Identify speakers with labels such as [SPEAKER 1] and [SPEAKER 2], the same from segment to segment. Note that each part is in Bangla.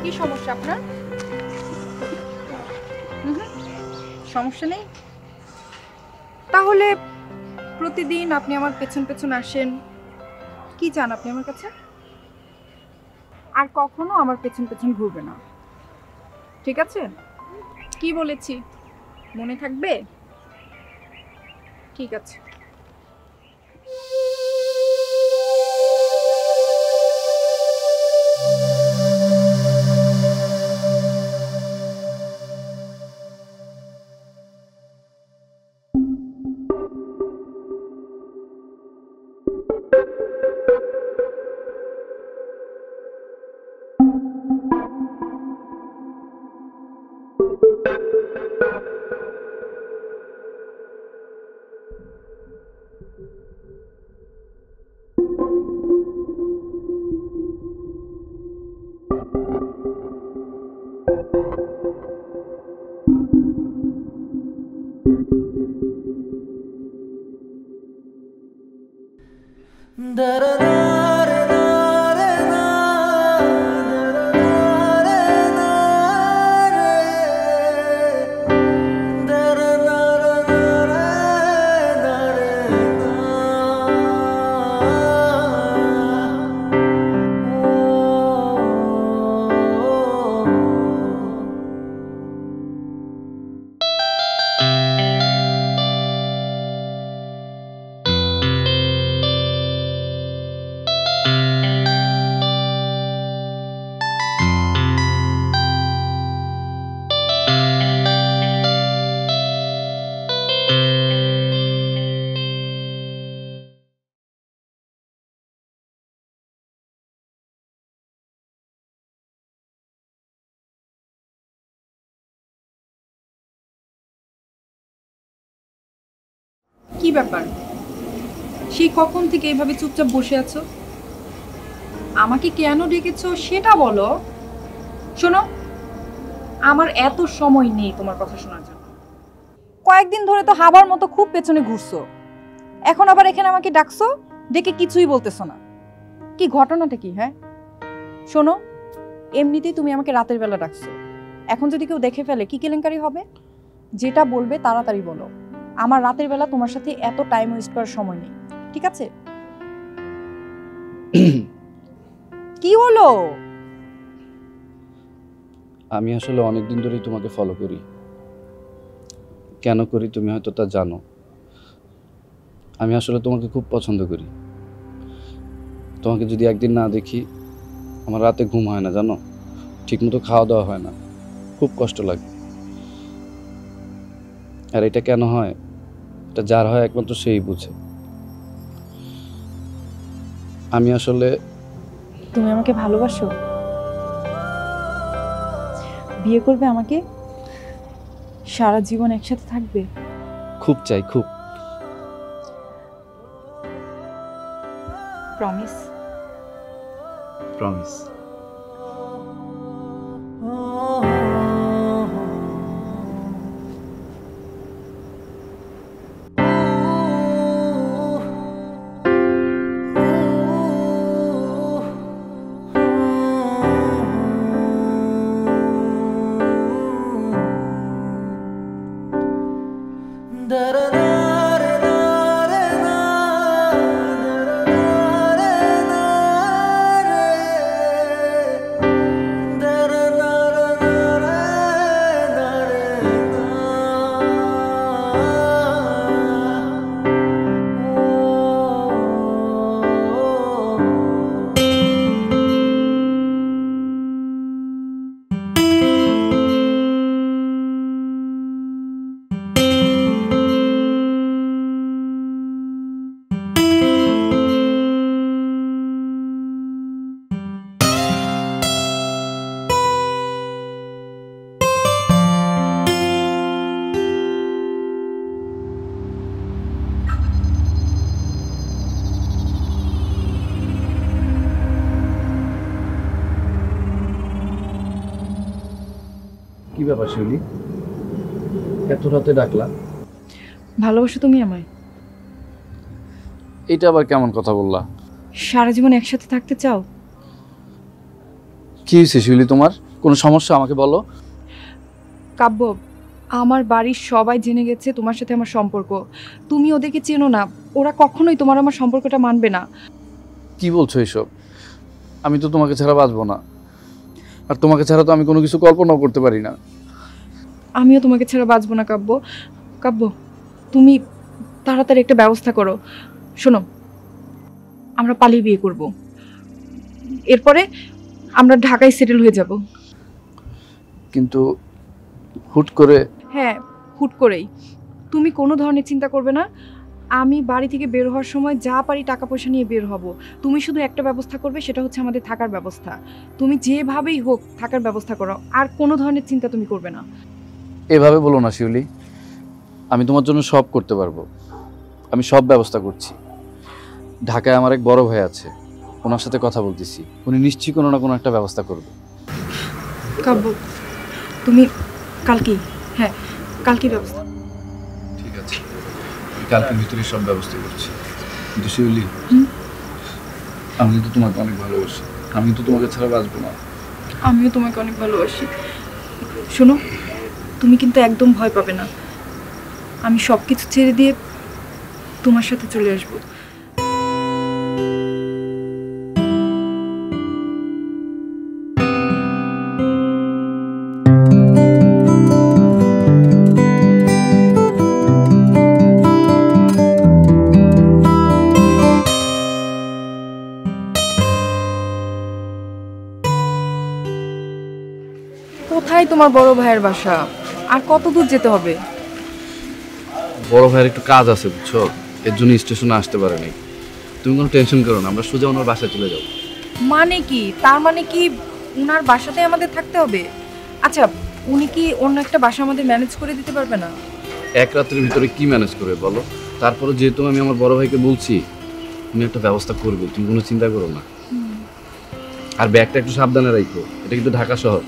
[SPEAKER 1] কি সমস্যা আপনার? সমস্যা নেই। তাহলে প্রতিদিন আপনি আমার পেছন পেছন আসেন, কি চান আপনি আমার কাছে? আর কখনো আমার পেছন পেছন ঘুরবে না, ঠিক আছে? কি বলেছি মনে থাকবে? ঠিক আছে। কি ব্যাপার, সেই কখন থেকে এইভাবে চুপচাপ বসে আছো? আমাকে কেন ডেকেছো সেটা বলো। শোনো, আমার এত সময় নেই তোমার কথা শোনার জন্য। কয়েকদিন ধরে তো হাবার মতো খুব পেছনে ঘুরছো, এখন আবার এখানে আমাকে ডাকছো, ডেকে কিছুই বলতেছো না। কি ঘটনাটা কি? হ্যাঁ শোনো, এমনিতেই তুমি আমাকে রাতের বেলা ডাকছো, এখন যদি কেউ দেখে ফেলে কি কেলেঙ্কারি হবে? যেটা বলবে তাড়াতাড়ি বলো, আমার রাতের বেলা তোমার সাথে এত টাইম ওয়েস্ট করার সময় নেই, ঠিক আছে? কি হলো?
[SPEAKER 2] আমি আসলে অনেকদিন ধরেই তোমাকে ফলো করি। কেন করি তুমি হয়তো তা জানো। আমি আসলে তোমাকে খুব পছন্দ করি। তোমাকে যদি একদিন না দেখি আমার রাতে ঘুম হয় না, জানো? ঠিকমতো খাওয়া দাওয়া হয় না, খুব কষ্ট লাগে। আর এটা কেন হয়, এটা যার হয় একমাত্র সেই বুঝে। আমি আসলে...
[SPEAKER 1] তুমি আমাকে ভালোবাসো? বিয়ে করবে আমাকে? সারা জীবন একসাথে থাকবে?
[SPEAKER 2] খুব চাই, খুব।
[SPEAKER 1] প্রমিস?
[SPEAKER 2] প্রমিস। কি ব্যাপার শিউলি, এত রাতে ডাকলা?
[SPEAKER 1] ভালোবাসো তুমি আমায়?
[SPEAKER 2] এটা আবার কেমন কথা বললা?
[SPEAKER 1] সারা জীবন একসাথে থাকতে চাও?
[SPEAKER 2] কি হয়েছে শিউলি, তোমার কোনো সমস্যা? আমাকে বলো।
[SPEAKER 1] কাব্য, আমার বাড়ির সবাই জেনে গেছে তোমার সাথে আমার সম্পর্ক। তুমি ওদেরকে চেনো না, ওরা কখনোই তোমার আমার সম্পর্কটা মানবে না।
[SPEAKER 2] কি বলছো এসব? আমি তো তোমাকে ছাড়া বাঁচবো না, আর তোমাকে ছাড়া তো আমি কোনো কিছু কল্পনাও করতে পারি না।
[SPEAKER 1] আমিও তোমাকে ছাড়া বাঁচবো না কাব্য। কাব্য, তুমি তাড়াতাড়ি একটা ব্যবস্থা করো। শোনো, আমরা পালিয়ে বিয়ে করব, এরপরে আমরা ঢাকায় সেটেল হয়ে যাব।
[SPEAKER 2] কিন্তু হুট করে?
[SPEAKER 1] হ্যাঁ, হুট করেই। তুমি কোনো ধরনের চিন্তা করবে না। আমি বাড়ি থেকে বের হওয়ার সময় যা পারি টাকা পয়সা নিয়ে বের হব। তুমি শুধু একটা ব্যবস্থা করবে, সেটা হচ্ছে আমাদের থাকার ব্যবস্থা। তুমি যেভাবেই হোক থাকার ব্যবস্থা করো, আর কোনো ধরনের চিন্তা তুমি করবে না।
[SPEAKER 2] এভাবে বলো না শিউলি, আমি তোমার জন্য সব করতে পারবো। আমি সব ব্যবস্থা করছি। ঢাকায় আমার এক বড় ভাই আছে, ওনার সাথে কথা বলতেছি, উনি নিশ্চয়ই কোনো না কোনো একটা ব্যবস্থা করবে।
[SPEAKER 1] কাব্য, তুমি কালকেই, হ্যাঁ কালকেই ব্যবস্থা।
[SPEAKER 2] ঠিক আছে, কালকের ভিতরে সব ব্যবস্থা করছি। কিন্তু শিউলি, আমি তো তোমাকে অনেক ভালোবাসি, আমি তো তোমাকে ছাড়া বাঁচবো না।
[SPEAKER 1] আমিও তোমাকে অনেক ভালোবাসি। শোনো, তুমি কিন্তু একদম ভয় পাবে না। আমি সব কিছু ছেড়ে দিয়ে তোমার সাথে চলে আসবো। কোথায় তোমার বড় ভাইয়ের বাসা? আর কত দূর যেতে হবে?
[SPEAKER 2] বড় ভাইয়ের একটু কাজ আছে বুঝছো, এর জন্য স্টেশনে আসতে পারেনি। তুমি কোনো টেনশন করো না, আমরা সোজা ওনার বাসায় চলে যাবো।
[SPEAKER 1] মানে কি? তার মানে কি উনার বাসাতে আমাদের থাকতে হবে? আচ্ছা, উনি কি অন্য একটা বাসা আমাদের ম্যানেজ করে দিতে পারবে না?
[SPEAKER 2] এক রাত্রের ভিতরে কি ম্যানেজ করবে বলো? তারপরে যেহেতু আমি আমার বড় ভাইকে বলছি, উনি একটা ব্যবস্থা করবে, তুমি কোনো চিন্তা করো না। আর ব্যাগটা একটু সাবধানে রাখো, এটা কিন্তু ঢাকা শহর,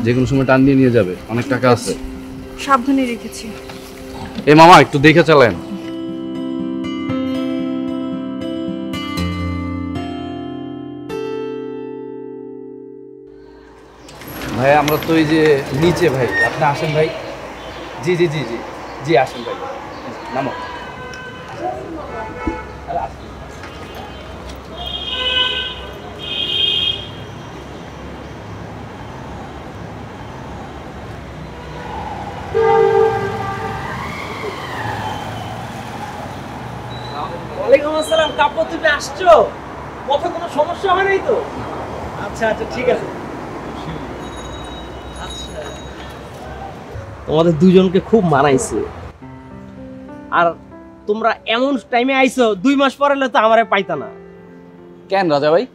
[SPEAKER 2] যে কোনো সময় টান দিয়ে নিয়ে যাবে, অনেক টাকা আছে।
[SPEAKER 1] সাবধানে রেখেছি।
[SPEAKER 2] এ মামা, একটু দেখে চালান। ভাই আমরা তো এই যে নিচে, ভাই আপনি আসেন ভাই। জি জি জি জি জি, আসেন ভাই, নামো।
[SPEAKER 3] ওয়ালাইকুম আসসালাম। কাব্য, তুমি আসছো? পথে কোনো সমস্যা হয় নাই তো? আচ্ছা আচ্ছা, ঠিক আছে। আচ্ছা, তোমাদের দুজনকে খুব মানাইছে। আর তোমরা এমন টাইমে আইছো, 2 মাস পরে হলে তো আমারে পাইতা না।
[SPEAKER 2] কেন রাজা ভাই?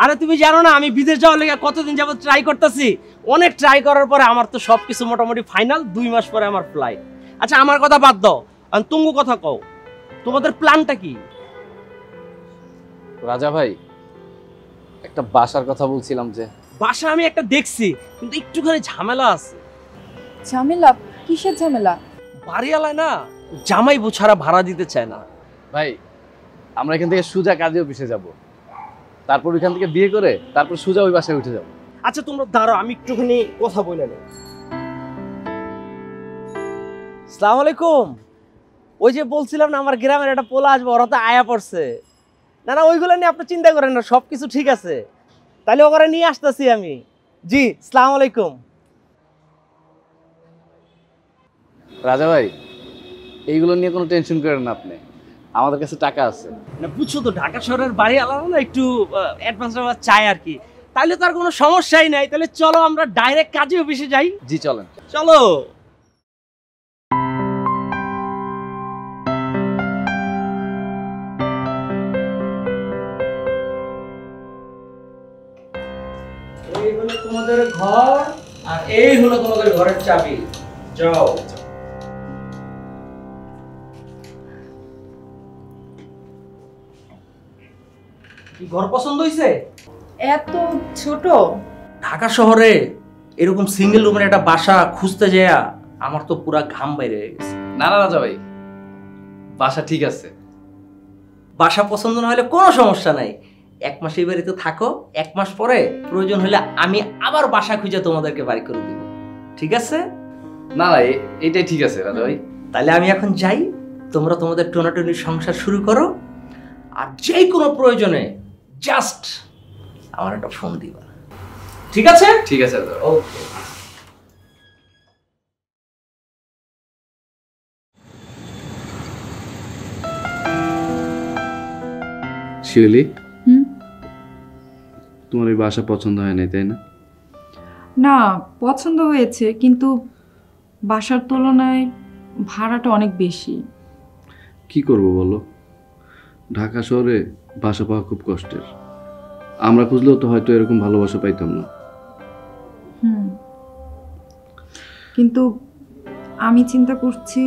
[SPEAKER 3] আরে তুমি জানো না আমি বিদেশ যাওয়ার লেগে কতদিন যাবত ট্রাই করতেছি। অনেক ট্রাই করার পরে আমার তো সবকিছু মোটামুটি ফাইনাল। 2 মাস পরে আমার ফ্লাইট। আচ্ছা, আমার কথা বাদ দাও, আর তুঙ্গু কথা কও, তোমাদের প্ল্যানটা কি?
[SPEAKER 2] রাজা ভাই, একটা বাসার কথা বলছিলাম যে।
[SPEAKER 3] বাসা আমি একটা দেখছি, কিন্তু একটুখানি ঝামেলা আছে।
[SPEAKER 1] ঝামেলা? কিসের ঝামেলা?
[SPEAKER 3] বাড়িওয়ালায় না জামাই বউ ছাড়া ভাড়া দিতে চায় না।
[SPEAKER 2] ভাই আমরা এখান থেকে সোজা কাজী অফিসে যাব, তারপর ওইখান থেকে বিয়ে করে তারপর সোজা ওই বাসায় উঠে যাব।
[SPEAKER 3] আচ্ছা তোমরা দাঁড়াও, আমি একটুখানি কথা বলে নেই। আসসালামু আলাইকুম। ওই যে বলছিলাম না আমার গ্রামের একটা পোলা আসবে, ওরা তো আয়া পড়ছে। না না ওইগুলো নিয়ে আপনি চিন্তা করেন না, সব কিছু ঠিক আছে। তাহলে ওরা নিয়ে আসতেছি আমি। জি আসসালামু আলাইকুম।
[SPEAKER 2] রাজা ভাই এইগুলো নিয়ে কোনো টেনশন করেন না আপনি, আমাদের কাছে টাকা আছে।
[SPEAKER 3] না বুঝছো তো, ঢাকা শহরের বাড়ি আলাদা না, একটু অ্যাডভান্স চাই আর কি। তাহলে তার কোনো সমস্যাই নাই। তাহলে চলো আমরা ডাইরেক্ট কাজী অফিসে যাই।
[SPEAKER 2] জি চলেন।
[SPEAKER 3] চলো। এই হলো তোমাদের ঘর, আর এই হলো তোমাদের ঘরের চাবি। যাও। কি ঘর পছন্দ হয়েছে?
[SPEAKER 1] এত ছোট?
[SPEAKER 3] ঢাকা শহরে এরকম সিঙ্গেল রুমের একটা বাসা খুঁজতে যায় আমার তো পুরা ঘাম বাইরে হয়ে গেছে।
[SPEAKER 2] না না রাজা ভাই, বাসা ঠিক আছে।
[SPEAKER 3] বাসা পছন্দ না হলে কোনো সমস্যা নাই, 1 মাস এই বাড়িতে থাকো, 1 মাস পরে প্রয়োজন হলে আমি আবার বাসা খুঁজে তোমাদেরকে বাড়ি করে দিব। ঠিক আছে?
[SPEAKER 2] না না এইটাই ঠিক আছে রাজা ভাই।
[SPEAKER 3] তাহলে আমি এখন যাই, তোমরা তোমাদের টোনাটনির সংসার শুরু করো। আর যে কোনো প্রয়োজনে জাস্ট আমার একটা ফোন দিবা। ঠিক আছে?
[SPEAKER 2] ঠিক আছে রাজা ভাই।
[SPEAKER 3] ওকে।
[SPEAKER 2] শিউলি,
[SPEAKER 1] হুম?
[SPEAKER 2] তোমার এই বাসা পছন্দ হয় নাই তাই না?
[SPEAKER 1] না, পছন্দ হয়েছে, কিন্তু বাসার তুলনায় ভাড়াটা অনেক বেশি।
[SPEAKER 2] কি করব বলো, ঢাকা শহরে বাসা পাওয়া খুব কষ্টের। আমরা খুঁজলেও তো হয়তো এরকম ভালোবাসা পাইতাম না।
[SPEAKER 1] হুম, কিন্তু আমি চিন্তা করছি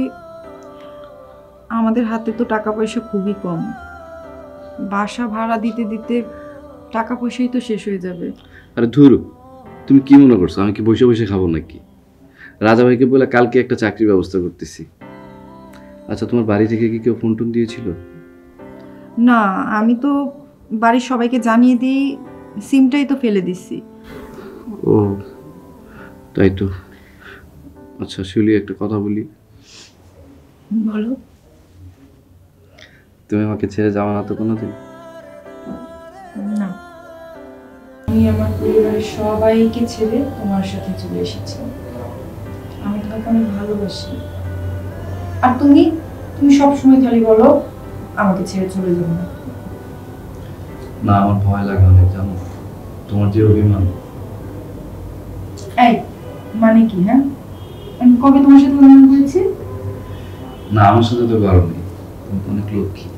[SPEAKER 1] আমাদের হাতে তো টাকা পয়সা খুবই কম। বাসা ভাড়া দিতে দিতে টাকা পয়সাই তো শেষ হয়ে যাবে।
[SPEAKER 2] আরে ধুর, তুমি কি মনে করছো আমি কি বসে বসে খাবো নাকি? রাজা ভাইকে বলে কালকে একটা চাকরির ব্যবস্থা করতেছি। আচ্ছা তোমার বাড়ি থেকে কি কেউ ফোন টোন দিয়েছিল?
[SPEAKER 1] না, আমি তো বাড়ির সবাইকে জানিয়ে দিই, সিমটাই তো ফেলে দিচ্ছি।
[SPEAKER 2] ও তাই তো। আচ্ছা শিউলি, একটা কথা বলি।
[SPEAKER 1] বলো।
[SPEAKER 2] তুমি আমাকে ছেড়ে যাওয়া না তো কোনোদিন?
[SPEAKER 1] না, আমি আমার পরিবারের সবাইকে ছেড়ে তোমার সাথে চলে এসেছি। আমি তোমাকে অনেক ভালোবাসি। আর তুমি তুমি সবসময় খালি বলো আমাকে ছেড়ে চলে যাবো না।
[SPEAKER 2] না, আমার ভয় লাগে অনেক, জানো, তোমার যে অভিমান।
[SPEAKER 1] এই মানে কি? হ্যাঁ, আমি কবে তোমার সাথে অভিমান করেছি?
[SPEAKER 2] না, আমার সাথে তো কারণ নেই, তুমি তো অনেক লক্ষ্মী।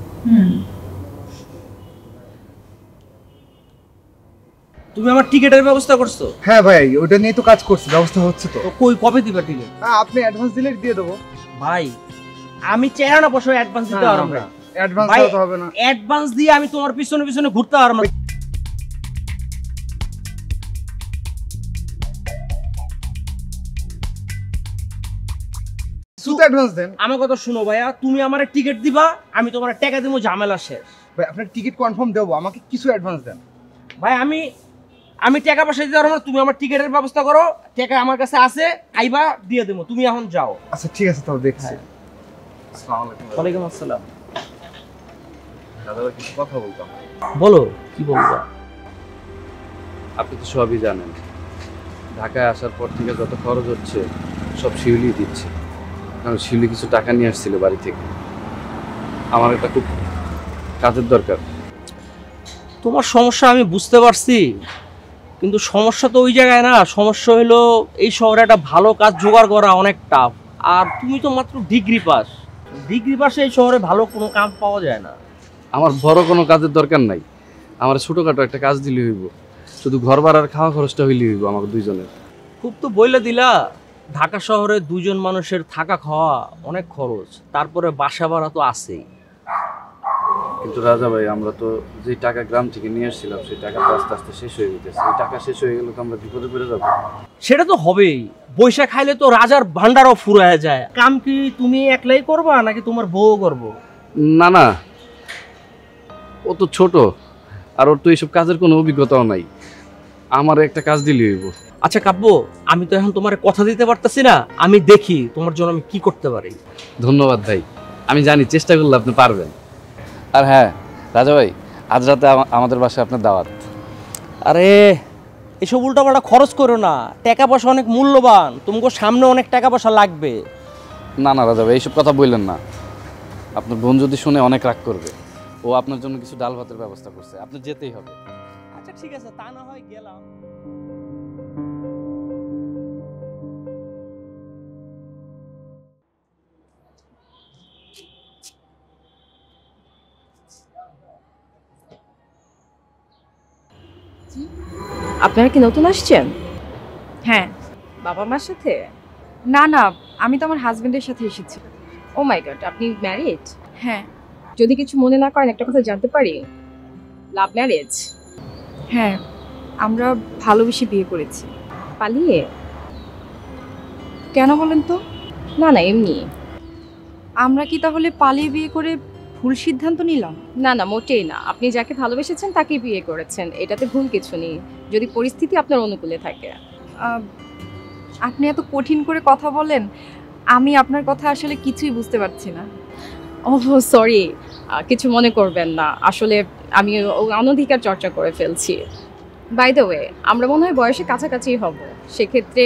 [SPEAKER 3] তুমি আমার টিকেটের ব্যবস্থা করছো?
[SPEAKER 4] হ্যাঁ ভাই, ওটা নিয়ে তো কাজ করছি, ব্যবস্থা হচ্ছে তো।
[SPEAKER 3] তো কই কবে দিবা টিকেট?
[SPEAKER 4] হ্যাঁ, আপনি অ্যাডভান্স দিলে দিয়ে দেবো।
[SPEAKER 3] ভাই আমি চেহারা না বসে অ্যাডভান্স দিতে
[SPEAKER 4] না,
[SPEAKER 3] পারবো
[SPEAKER 4] ভাই,
[SPEAKER 3] না।
[SPEAKER 4] অ্যাডভান্স
[SPEAKER 3] ভাই,
[SPEAKER 4] তো হবে না।
[SPEAKER 3] অ্যাডভান্স দিয়ে আমি তোমার পিছনে পিছনে ঘুরতে পারবো না।
[SPEAKER 4] শুধু অ্যাডভান্স দেন।
[SPEAKER 3] আমার কথা শুনো ভাইয়া, তুমি আমার টিকিট দিবা, আমি তোমার টাকা দিব, ঝামেলা শেষ।
[SPEAKER 4] ভাই আপনার টিকিট কনফার্ম দেবো, আমাকে কিছু অ্যাডভান্স দেন।
[SPEAKER 3] ভাই আমি টাকা পয়সা দিতে পারবো না, তুমি আমার টিকিটের ব্যবস্থা করো, টাকা আমার কাছে আছে, আইবা দিয়ে দেবো, তুমি এখন যাও।
[SPEAKER 4] আচ্ছা ঠিক আছে, তাহলে দেখছি।
[SPEAKER 3] হ্যাঁ।
[SPEAKER 4] আসসালামু আলাইকুম।
[SPEAKER 3] ওয়ালাইকুম আসসালাম।
[SPEAKER 2] দাদা ভাই, কিছু কথা বলতাম।
[SPEAKER 3] বলো, কি বলবো?
[SPEAKER 2] আপনি তো সবই জানেন, ঢাকায় আসার পর থেকে যত খরচ হচ্ছে সব শিউলি দিচ্ছে। কারণ শিউলি কিছু টাকা নিয়ে আসছিল বাড়ি থেকে। আমার একটা খুব কাজের দরকার।
[SPEAKER 3] তোমার সমস্যা আমি বুঝতে পারছি, কিন্তু সমস্যা তো ওই জায়গায় না। সমস্যা হলো এই শহরে একটা ভালো কাজ জোগাড় করা অনেক টাফ। আর তুমি তো মাত্র ডিগ্রি পাস, ডিগ্রি পাসে এই শহরে ভালো কোনো কাজ পাওয়া যায় না।
[SPEAKER 2] আমার বড় কোনো কাজের দরকার নাই, আমার ছোটোখাটো একটা কাজ দিলে হইব। শুধু ঘর ভাড়ার খাওয়া খরচটা হইলে হইব আমাকে দুইজনের।
[SPEAKER 3] খুব তো বইলে দিলা, ঢাকা শহরে দুজন মানুষের থাকা খাওয়া অনেক খরচ, তারপরে বাসা ভাড়া তো আছেই।
[SPEAKER 2] কিন্তু রাজা ভাই, আমরা তো যে টাকা গ্রাম থেকে নিয়ে আসছিলাম সেই টাকা তো আস্তে আস্তে শেষ হয়ে যেতেছে। এই টাকা শেষ হয়ে গেলে তো আমরা বিপদে পড়ে যাবো।
[SPEAKER 3] সেটা তো হবেই, বৈশা খাইলে তো রাজার ভান্ডারও ফুরায় যায়। কাম কি তুমি একলাই করবা নাকি তোমার বউ করবো?
[SPEAKER 2] না না, ও তো ছোট, আর ওর তো এইসব কাজের কোনো অভিজ্ঞতাও নাই। আমার একটা কাজ দিলে হইব।
[SPEAKER 3] আচ্ছা কাব্য, আমি তো এখন তোমার কথা দিতে পারতাছি না, আমি দেখি তোমার জন্য আমি কি করতে পারি।
[SPEAKER 2] ধন্যবাদ ভাই, আমি জানি চেষ্টা করলে আপনি পারবেন। আর হ্যাঁ রাজা ভাই, আজ রাতে আমাদের বাসায় আপনার দাওয়াত।
[SPEAKER 3] আরে এসব উল্টাপাল্টা খরচ করো না, টাকা পয়সা অনেক মূল্যবান, তোমাকে সামনে অনেক টাকা পয়সা লাগবে।
[SPEAKER 2] না না রাজা ভাই, এইসব কথা বললেন না। আপনার বোন যদি শুনে অনেক রাগ করবে। ও আপনার জন্য কিছু ডাল ভাতের ব্যবস্থা করছে, আপনার যেতেই হবে।
[SPEAKER 3] আচ্ছা ঠিক আছে, তা না হয় গেলাম।
[SPEAKER 5] আপনারা কি নতুন আসছেন?
[SPEAKER 1] হ্যাঁ।
[SPEAKER 5] বাবা মার সাথে?
[SPEAKER 1] না না, আমি তো আমার হাজবেন্ডের সাথে এসেছি।
[SPEAKER 5] ও মাই গড, আপনি ম্যারিড?
[SPEAKER 1] হ্যাঁ।
[SPEAKER 5] যদি কিছু মনে না করেন একটা কথা জানতে পারি? Love marriage?
[SPEAKER 1] হ্যাঁ, আমরা ভালোবেসে বিয়ে করেছি।
[SPEAKER 5] পালিয়ে?
[SPEAKER 1] কেন বলেন তো?
[SPEAKER 5] না না, এমনি।
[SPEAKER 1] আমরা কি তাহলে পালিয়ে বিয়ে করে ভুল সিদ্ধান্ত নিলাম?
[SPEAKER 5] না না, মোটেই না। আপনি যাকে ভালোবেসেছেন তাকেই বিয়ে করেছেন, এটাতে ভুল কিছু নেই, যদি পরিস্থিতি আপনার অনুকূলে থাকে।
[SPEAKER 1] আপনি এত কঠিন করে কথা বলেন, আমি আপনার কথা আসলে কিছুই বুঝতে পারছি না।
[SPEAKER 5] ওহ সরি, কিছু মনে করবেন না, আসলে আমি অনধিকার চর্চা করে ফেলছি। বাই দ্য ওয়ে, আমরা মনে হয় বয়সে কাছাকাছি হব, সেক্ষেত্রে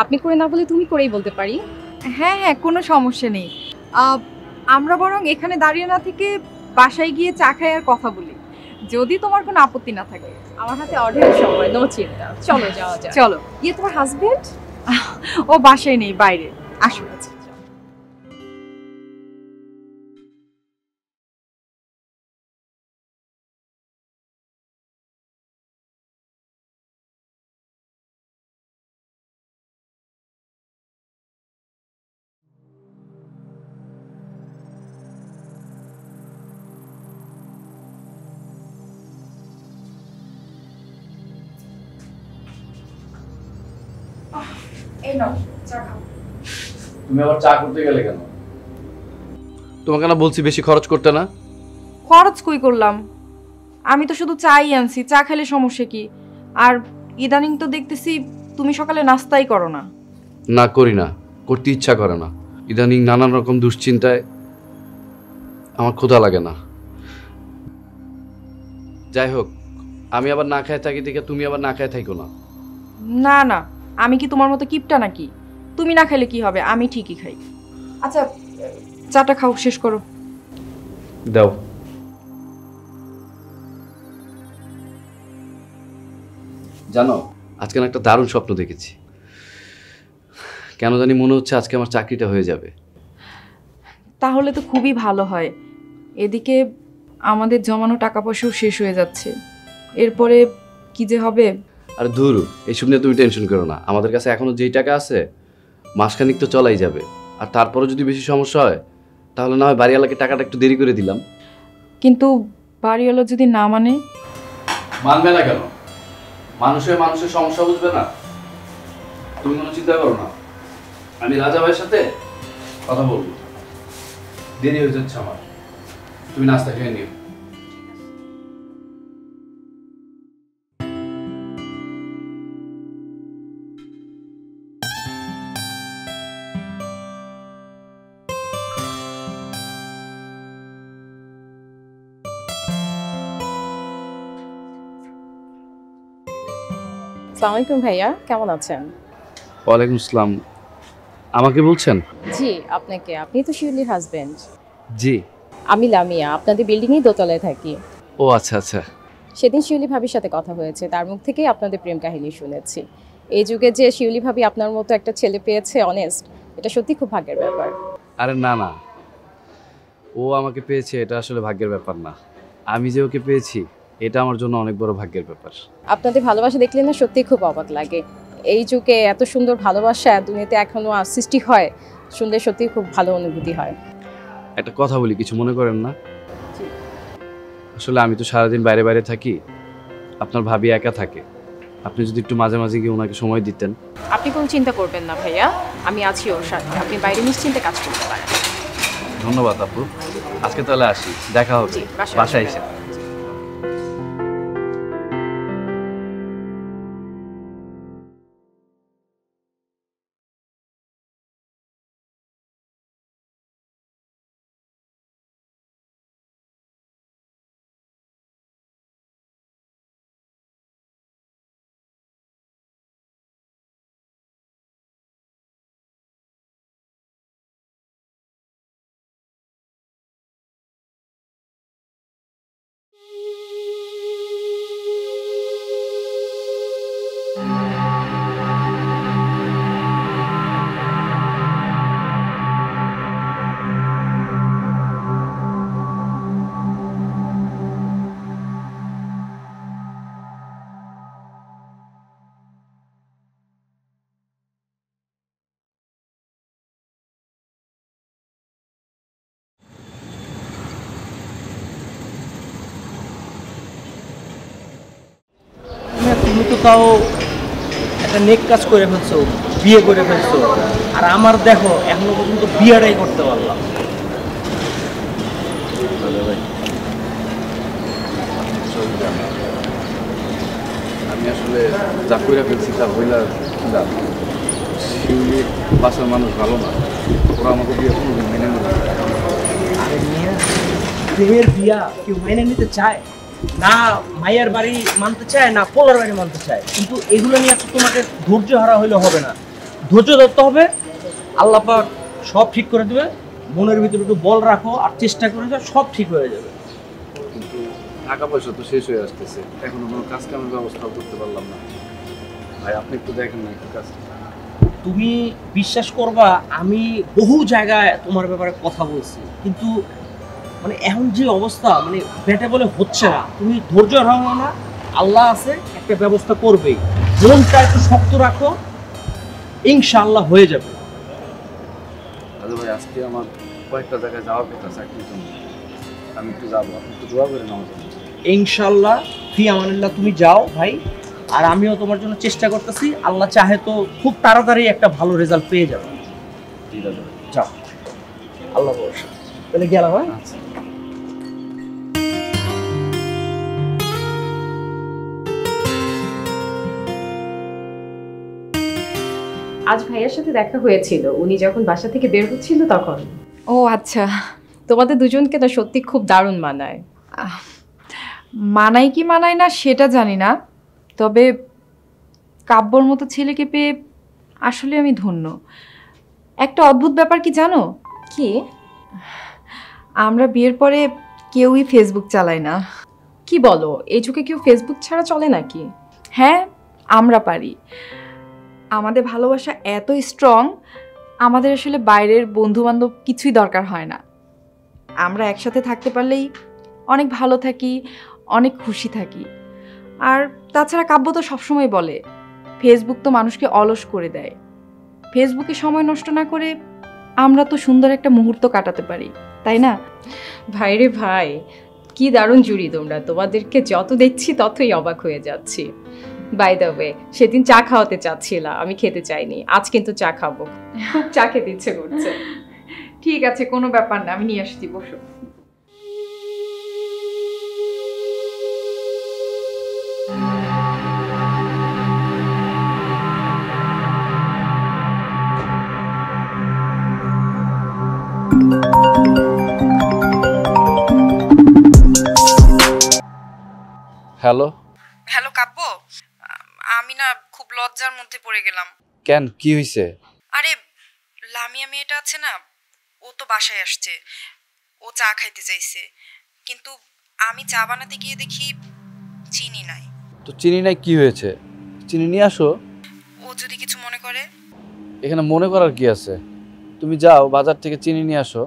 [SPEAKER 5] আপনি করে না বলে তুমি করেই বলতে পারি।
[SPEAKER 1] হ্যাঁ হ্যাঁ, কোনো সমস্যা নেই। আমরা বরং এখানে দাঁড়িয়ে না থেকে বাসায় গিয়ে চা খাই আর কথা বলি, যদি তোমার কোনো আপত্তি না থাকে।
[SPEAKER 5] আমার হাতে অঢেল সময়, নো চিন্তা, চলো যাওয়া যায়।
[SPEAKER 1] চলো।
[SPEAKER 5] ইয়ে, তোমার হাজবেন্ড?
[SPEAKER 1] ও বাসায় নেই, বাইরে। আসো। এই নাও চা খাও।
[SPEAKER 2] তুমি আবার চা করতে গেলে কেন? তোমাকে না বলছি বেশি খরচ করতে না?
[SPEAKER 1] খরচ কই করলাম? আমি তো শুধু চাই আনছি, চা খেলে সমস্যা কি? আর ইদানিং তো দেখতেছি তুমি সকালে নাস্তাই করো না।
[SPEAKER 2] না করি না, করতে ইচ্ছা করে না। ইদানিং নানান রকম দুশ্চিন্তায় আমার ক্ষুধা লাগে না। যাই হোক, আমি আবার না খায় থাকি দেখে তুমি আবার না খায় থাকো না।
[SPEAKER 1] না না, আমি কি তোমার মতো কিপটা নাকি? তুমি না খেলে কি হবে, আমি ঠিকই খাই। আচ্ছা, চাটা খাও, শেষ করো।
[SPEAKER 2] দাও। জানো, আজকে না একটা দারুণ স্বপ্ন দেখেছি। কেন জানি মনে হচ্ছে আজকে আমার চাকরিটা হয়ে যাবে।
[SPEAKER 1] তাহলে তো খুবই ভালো হয়। এদিকে আমাদের জমানো টাকা পয়সাও শেষ হয়ে যাচ্ছে, এরপরে কি যে হবে।
[SPEAKER 2] আর ধুর, এইসব নিয়ে তুমি টেনশন করো না। আমাদের কাছে এখনো যেই টাকা আছে মাসখানিক তো চলাই যাবে। আর তারপরে যদি বেশি সমস্যা হয় তাহলে না হয় বাড়িওয়ালাকে টাকাটা একটু দেরি করে দিলাম।
[SPEAKER 1] কিন্তু বাড়িওয়ালা যদি না মানে?
[SPEAKER 2] মানবে না কেন? মানুষের সমস্যা বুঝবে না? তুমি কোনো চিন্তা করো না, আমি রাজা ভাইয়ের সাথে কথা বলবো। দেরি হয়ে যাচ্ছে আমার, তুমি নাস্তা খেয়ে নিও।
[SPEAKER 5] আসসালামু আলাইকুম ভাইয়া, কেমন আছেন?
[SPEAKER 2] ওয়ালাইকুম আসসালাম। আমাকে বলছেন?
[SPEAKER 5] জি আপনাকে, আপনি তো শিউলির হাজবেন্ড।
[SPEAKER 2] জি।
[SPEAKER 5] আমি লামিয়া, আপনাদের বিল্ডিংয়েই দোতলায় থাকি।
[SPEAKER 2] ও আচ্ছা আচ্ছা।
[SPEAKER 5] সেদিন শিউলি ভাবির সাথে কথা হয়েছে, তার মুখ থেকেই আপনাদের প্রেম কাহিনী শুনেছি। এই যুগে যে শিউলি ভাবি আপনার মতো একটা ছেলে পেয়েছে অনেস্ট, এটা সত্যি খুব ভাগ্যের ব্যাপার।
[SPEAKER 2] আরে না না, ও আমাকে পেয়েছে এটা আসলে ভাগ্যের ব্যাপার না। আমি যে ওকে পেয়েছি এটা আমার জন্য অনেক বড় ভাগ্যের ব্যাপার।
[SPEAKER 5] আপনাদের ভালোবাসা দেখলে না সত্যি খুব অবাক লাগে। এই যুগে এত সুন্দর ভালোবাসা দুনিয়াতে এখনো সৃষ্টি হয়, শুনলে সত্যি খুব ভালো অনুভূতি হয়।
[SPEAKER 2] একটা কথা বলি, কিছু মনে করেন না? আসলে আমি তো সারাদিন বাইরে বাইরে থাকি, আপনার ভাবি একা থাকে। আপনি যদি একটু মাঝে মাঝে গিয়ে ওনাকে সময় দিতেন।
[SPEAKER 5] আপনি কোনো চিন্তা করবেন না ভাইয়া, আমি আছি ওর সাথে, আপনি বাইরে নিশ্চিন্তে কাজ করতে পারেন।
[SPEAKER 2] ধন্যবাদ আপু, আজকে তাহলে আসি, দেখা হবে
[SPEAKER 5] জি,
[SPEAKER 2] বাসায় এসে।
[SPEAKER 3] না, তুমি তো তাও একটা নেক কাজ করে ফেলছো, বিয়ে করে ফেলছো। আর আমার দেখো এখনো পর্যন্ত বিয়েটাই করতে পারলাম।
[SPEAKER 2] আমি আসলে যা কইরা ফেলছি তা হইলা না। শিউলির বাসার মানুষ ভালো না, ওরা আমাকে বিয়ে কোনোদিন মেনে নেবে না।
[SPEAKER 3] আরে মিয়া, প্রেমের বিয়া কেউ মেনে নিতে চায় না? মায়ের বাড়ি মানতে চায় না, পোলার বাড়ি মানতে চায়। কিন্তু এগুলো নিয়ে তো তোমাকে ধৈর্য হারা হইলে হবে না, ধৈর্য ধরতে হবে। আল্লাহ পাক সব ঠিক করে দেবে। মনের ভিতরে একটু বল রাখো আর চেষ্টা করে যাও, সব ঠিক হয়ে যাবে।
[SPEAKER 2] কিন্তু টাকা পয়সা তো শেষ হয়ে আসতেছে, এখনো কোনো কাজ কামের ব্যবস্থাও করতে পারলাম না। ভাই আপনি একটু দেখেন না একটু কাজ।
[SPEAKER 3] তুমি বিশ্বাস করবা, আমি বহু জায়গায় তোমার ব্যাপারে কথা বলছি, কিন্তু মানে এখন যে অবস্থা, মানে বেটা বলে হচ্ছে না। তুমি ধৈর্য হারাও না, আল্লাহ আছে, একটা ব্যবস্থা করবেই। মনটা একটু শক্ত রাখো, ইনশাআল্লাহ হয়ে যাবে।
[SPEAKER 2] দাদু ভাই আজকে আমার কয়েকটা জায়গায় যাওয়ার কথা চাকরির জন্য, আমি একটু যাবো, আপনি একটু দোয়া করেন আমার জন্য।
[SPEAKER 3] ইনশাআল্লাহ ফি আমানিল্লাহ, তুমি যাও ভাই, আর আমিও তোমার জন্য চেষ্টা করতেছি। আল্লাহ চাহে তো খুব তাড়াতাড়ি একটা ভালো রেজাল্ট পেয়ে যাবে।
[SPEAKER 2] ঠিক আছে ভাই।
[SPEAKER 3] যাও, আল্লাহ ভরসা। তাহলে গেলাম। হ্যাঁ,
[SPEAKER 2] আচ্ছা।
[SPEAKER 5] আজ ভাইয়ার সাথে দেখা হয়েছিল, উনি যখন বাসা থেকে বের হচ্ছিল তখন।
[SPEAKER 1] ও আচ্ছা।
[SPEAKER 5] তোমাদের দুজনকে না সত্যি খুব দারুণ মানায়।
[SPEAKER 1] মানায় কি মানায় না সেটা জানি না, তবে কাব্যর মতো ছেলেকে পেয়ে আসলে আমি ধন্য। একটা অদ্ভুত ব্যাপার কি জানো,
[SPEAKER 5] কি?
[SPEAKER 1] আমরা বিয়ের পরে কেউই ফেসবুক চালায় না।
[SPEAKER 5] কি বলো, এই যুগে কেউ ফেসবুক ছাড়া চলে নাকি?
[SPEAKER 1] হ্যাঁ, আমরা পারি। আমাদের ভালোবাসা এত স্ট্রং, আমাদের আসলে বাইরের বন্ধু বান্ধব কিছুই দরকার হয় না। আমরা একসাথে থাকতে পারলেই অনেক ভালো থাকি, অনেক খুশি থাকি। আর তাছাড়া কাব্য তো সবসময় বলে ফেসবুক তো মানুষকে অলস করে দেয়। ফেসবুকে সময় নষ্ট না করে আমরা তো সুন্দর একটা মুহূর্ত কাটাতে পারি, তাই না?
[SPEAKER 5] ভাইরে ভাই, কি দারুণ জুড়ি তোমরা। তোমাদেরকে যত দেখছি ততই অবাক হয়ে যাচ্ছি। বাই দ্য ওয়ে, সেদিন চা খাওয়াতে চাচ্ছিলাম, আমি খেতে চাইনি, আজ কিন্তু চা খাবো। খুব চা খেতে ইচ্ছে করছে।
[SPEAKER 1] ঠিক আছে, কোনো ব্যাপার না, আমি নিয়ে আসছি, বসো।
[SPEAKER 2] হ্যালো।
[SPEAKER 1] হ্যালো কাব্য, আমি না খুব লজ্জার মধ্যে পড়ে গেলাম।
[SPEAKER 2] কেন, কি হয়েছে?
[SPEAKER 1] আরে লামিয়া মেয়েটা আছে না, ও তো বাসায় আসছে, ও চা খাইতে চাইছে, কিন্তু আমি চা বানাতে গিয়ে দেখি চিনি নাই।
[SPEAKER 2] তো চিনি নাই কি হয়েছে, চিনি নিয়ে আসো।
[SPEAKER 1] ও যদি কিছু মনে করে?
[SPEAKER 2] এখানে মনে করার কি আছে, তুমি যাও বাজার থেকে চিনি নিয়ে আসো।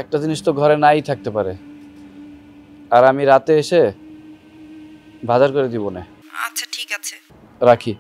[SPEAKER 2] একটা জিনিস তো ঘরে নাই থাকতে পারে, আর আমি রাতে এসে বাজার করে দিব না।
[SPEAKER 1] আচ্ছা ঠিক আছে,
[SPEAKER 2] রাখি।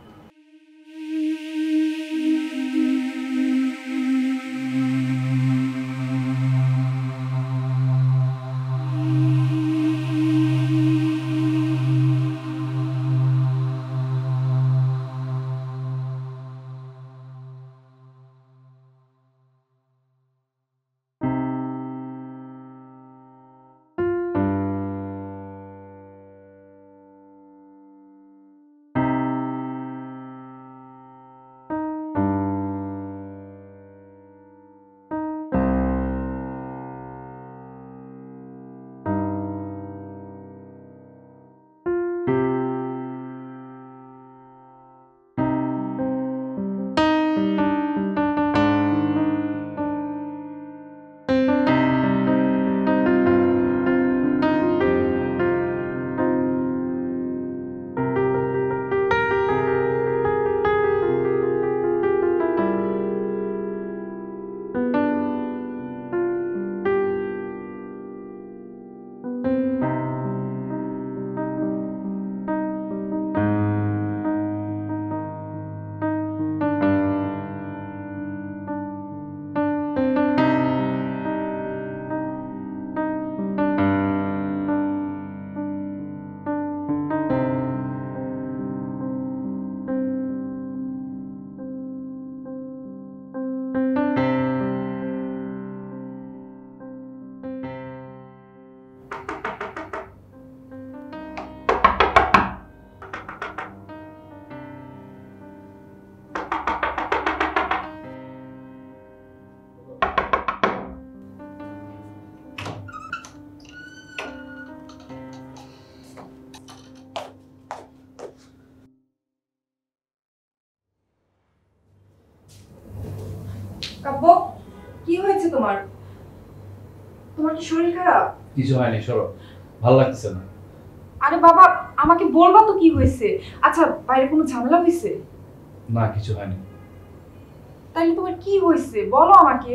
[SPEAKER 1] কাব্য, কি হয়েছে তোমার? তোমার কি শরীর খারাপ?
[SPEAKER 2] কিছু হয়নি, সরো, ভালো লাগছে না।
[SPEAKER 1] আরে বাবা, আমাকে বলবা তো কি হয়েছে। আচ্ছা, বাইরে কোনো ঝামেলা হয়েছে?
[SPEAKER 2] না, কিছু হয়নি।
[SPEAKER 1] তাইলে তোমার কি হয়েছে বলো আমাকে।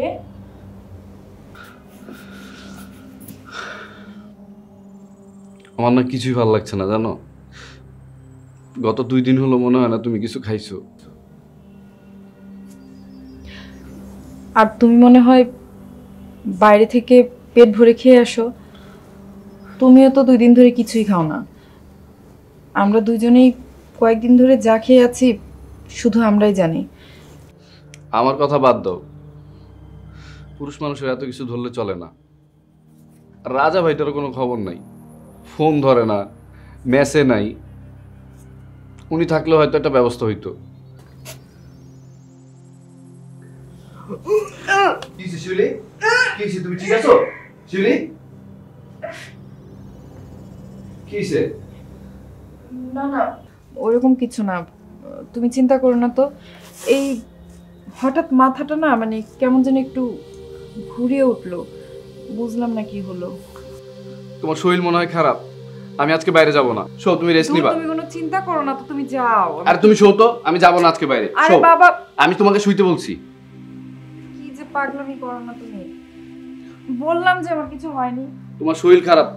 [SPEAKER 2] আমার না কিছুই ভালো লাগছে না, জানো। গত 2 দিন হলো মনে হয় না তুমি কিছু খাইছো।
[SPEAKER 1] আর তুমি মনে হয় বাইরে থেকে পেট ভরে খেয়ে আসো। তুমিও তো 2 দিন ধরে কিছুই খাও না। আমরা দুজনেই কয়েকদিন ধরে যা খেয়ে আছি শুধু আমরাই জানি।
[SPEAKER 2] আমার কথা বাদ দাও, পুরুষ মানুষের এত কিছু ধরলে চলে না। রাজা ভাইটারও কোনো খবর নাই, ফোন ধরে না, মেসে নাই। উনি থাকলে হয়তো একটা ব্যবস্থা হইতো।
[SPEAKER 4] কি হয়েছে শিউলি? কি হয়েছে, তুমি ঠিক আছো শিউলি? কি হয়েছে?
[SPEAKER 1] না না, ওরকম কিছু না, তুমি চিন্তা করো না তো। এই হঠাৎ মাথাটা না মানে কেমন যেন একটু ঘুরিয়ে উঠলো, বুঝলাম না কি হলো।
[SPEAKER 2] তোমার শরীর মনে হয় খারাপ, আমি আজকে বাইরে যাব না। শো, তুমি রেস্ট নিবা।
[SPEAKER 1] তুমি কোনো চিন্তা করো না তো, তুমি যাও।
[SPEAKER 2] আর তুমি শো তো, আমি যাব না আজকে বাইরে।
[SPEAKER 1] আরে
[SPEAKER 2] শো,
[SPEAKER 1] বাবা,
[SPEAKER 2] আমি তোমাকে শুইতে বলছি।
[SPEAKER 1] কি যে পাগলামি করো না তুমি। বললাম যে আমার কিছু হয়নি।
[SPEAKER 2] তোমার শরীর খারাপ।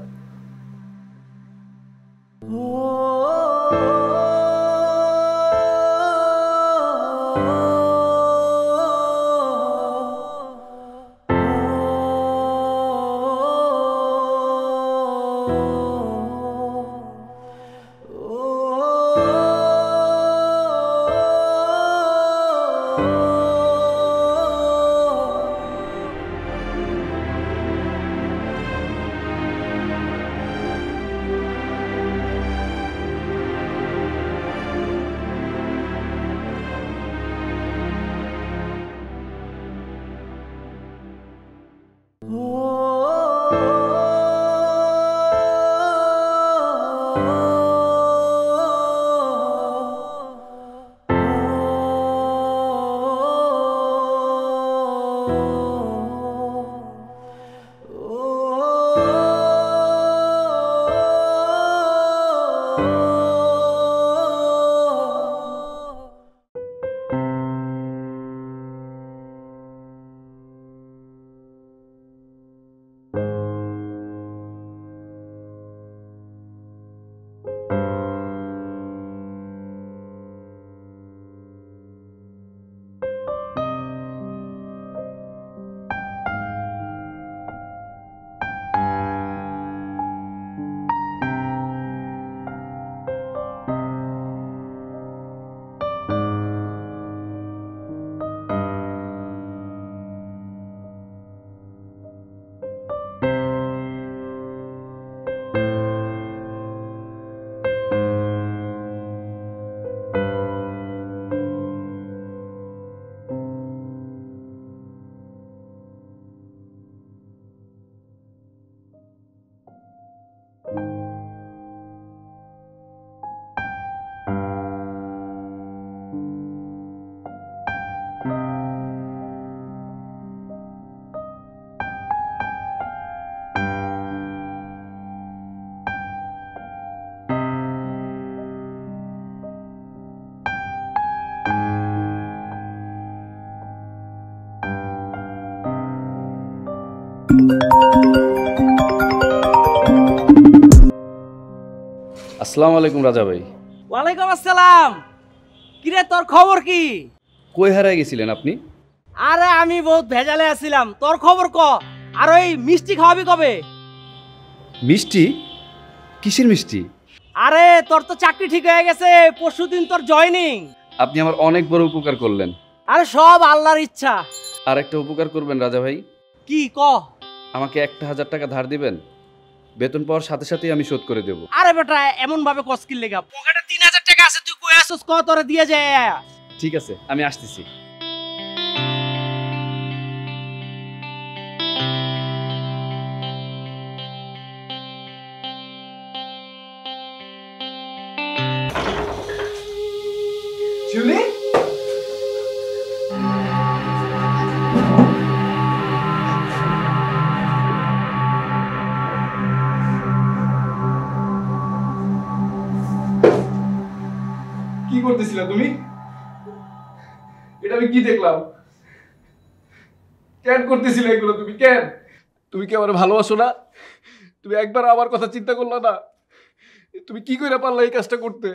[SPEAKER 2] আসসালামু আলাইকুম রাজা ভাই।
[SPEAKER 3] ওয়ালাইকুম আসসালাম। কিরে, তোর খবর কি?
[SPEAKER 2] কই হারায় গেছিলেন আপনি?
[SPEAKER 3] আরে আমি বহুত ভেজালে আছিলাম, তোর খবর ক। আর ওই মিষ্টি খাওয়াবি কবে?
[SPEAKER 2] মিষ্টি? কিসের মিষ্টি?
[SPEAKER 3] আরে তোর তো চাকরি ঠিক হয়ে গেছে, পরশুদিন তোর জয়েনিং।
[SPEAKER 2] আপনি আমার অনেক বড় উপকার করলেন।
[SPEAKER 3] আরে সব আল্লাহর ইচ্ছা।
[SPEAKER 2] আর একটা উপকার করবেন রাজা ভাই।
[SPEAKER 3] কি ক?
[SPEAKER 2] আমাকে 1000 টাকা ধার দিবেন, বেতন পাওয়ার সাথে সাথেই আমি শোধ করে দেব।
[SPEAKER 3] আরে বেটা, এমন ভাবে কস্কিল লেগা, পকেটে 3000 টাকা আছে, তুই কই আসছস ক, তোরে দিয়ে যায়।
[SPEAKER 2] ঠিক আছে, আমি আসতেছি।
[SPEAKER 4] শিউলি?
[SPEAKER 6] করতেছিলে তুমি? এটা আমি কি দেখলাম? কেন করতেছিলে এগুলো তুমি? কেন? তুমি কি আমার ভালোবাসো না? তুমি একবার আমার কথা চিন্তা করলা না? তুমি কি করে পারলা এই কাজটা করতে?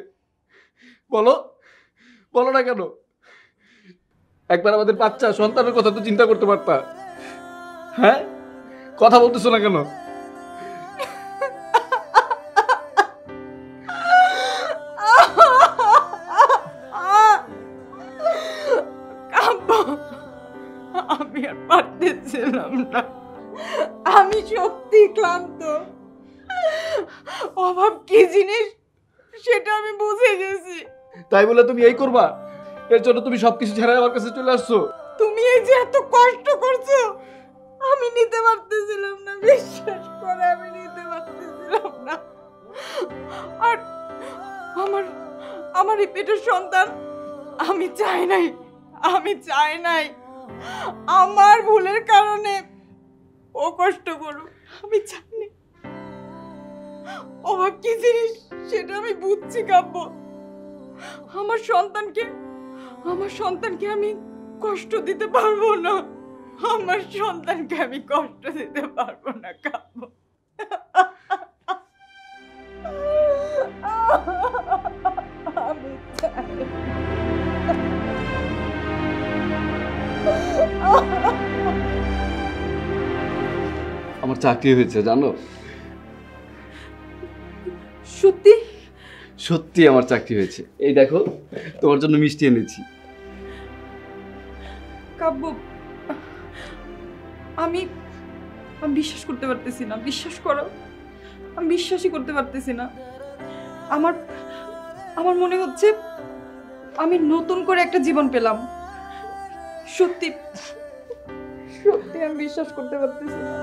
[SPEAKER 6] বলো, বলো না কেন? একবার আমাদের বাচ্চা সন্তানের কথা তো চিন্তা করতে পারতা। হ্যাঁ, কথা বলতেছো না কেন?
[SPEAKER 7] আমি আর পারতেছিলাম না, আমি সত্যি ক্লান্ত। অভাব কি জিনিস সেটা আমি বুঝে গেছি।
[SPEAKER 6] তাই বলে তুমি এই করবা? এর জন্য তুমি সবকিছু ছেড়ে আমার কাছে চলে আসছো?
[SPEAKER 7] তুমি এই যে এত কষ্ট করছো আমি নিতে পারতেছিলাম না, বিশ্বাস করে আমি নিতে পারতেছিলাম না। আর আমার আমার এই পেটের সন্তান আমি চাই নাই, আমি চাই নাই আমার ভুলের কারণে ও কষ্ট করুক, আমি জানি অভাব কি জিনিস সেটা আমি বুঝছি কাব্য। আমার সন্তানকে আমি কষ্ট দিতে পারবো না, আমার সন্তানকে আমি কষ্ট দিতে পারবো না কাব্য। আমি চাই
[SPEAKER 6] আমার চাকরি হয়েছে জানো?
[SPEAKER 7] সত্যি?
[SPEAKER 6] সত্যি আমার চাকরি হয়েছে। এই দেখো তোমার জন্য মিষ্টি এনেছি।
[SPEAKER 1] কাব্য, আমি বিশ্বাস করতে পারতেছি না, বিশ্বাস করো, আমি বিশ্বাসই করতে পারতেছি না। আমার আমার মনে হচ্ছে আমি নতুন করে একটা জীবন পেলাম। সত্যি সত্যি আমি বিশ্বাস করতে পারতেছি না।